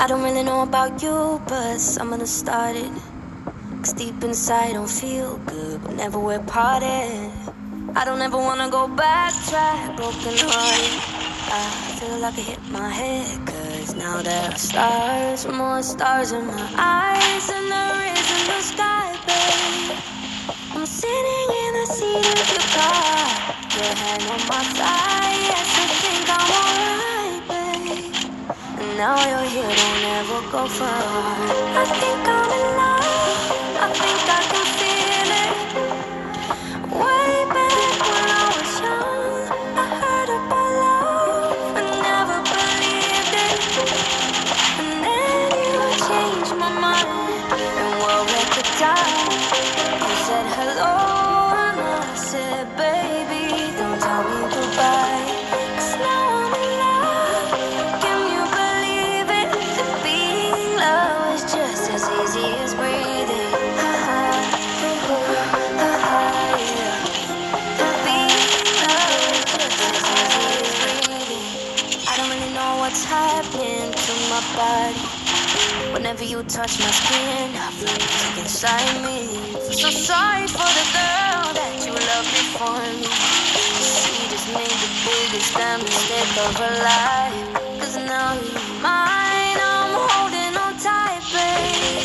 I don't really know about you, but some of us started. 'Cause deep inside don't feel good whenever we're parted. I don't ever wanna go backtrack, broken hearted. I feel like I hit my head, 'cause now there are stars, more stars in my eyes than there is in the sky, babe. I'm sitting in the seat of your car, your hand on my thigh, yes, I think I'm alright, babe. And now you're here, don't ever go far. I think I'm in love, I think I can feel it. Way back when I was young, I heard about love and never believed it. And then you changed my mind, and we'll let the time. You said hello and I said, baby, don't tell me goodbye. 'Cause now I'm in love, can you believe it? That being loved is just as easy as breathing. What's happening to my body? Whenever you touch my skin, I feel music inside me. So sorry for the girl that you loved before me. She just made the biggest damn mistake of her life. 'Cause now you're mine, I'm holding on tight, babe.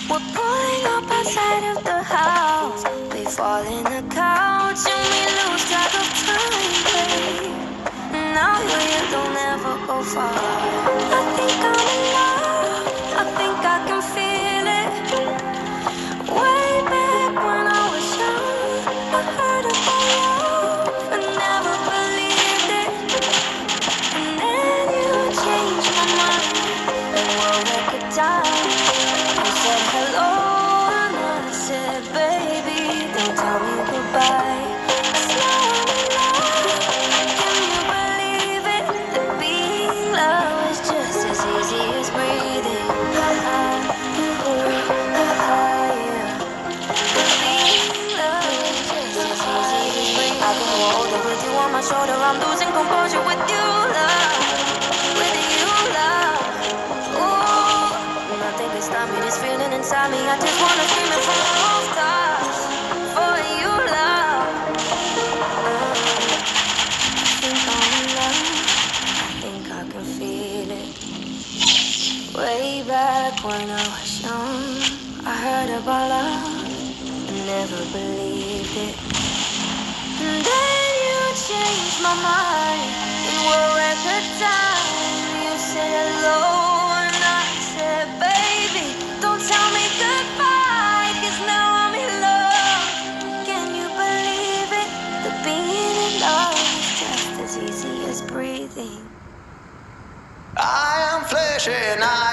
We're pulling up outside of the house. We fall in the couch and we lose track of time, babe. Now you're here, don't ever go far. I think I'm in love, I think I can feel it. Way back when I was young, I heard about love and never believed it. And then you changed my mind, and we'll make a time. You said hello and I said, baby, don't tell me goodbye. 'Cause now I'm in love, can you believe it? That being loved is just as easy as breathing. Yeah. That being loved is just as easy as breathing. I can hold it with you on my shoulder, I'm losing composure with you, love. With you, love. Ooh, nothing can stop me, this feeling inside me, I just wanna scream it from the rooftops. For you, love. I think I'm in love, I think I can feel it. Way back when I was young, I heard about love and never believed it. And then you changed my mind, and we're at the time. You said hello and I said, baby, don't tell me goodbye. 'Cause now I'm in love, can you believe it? That being in love is just as easy as breathing. I am flesh and I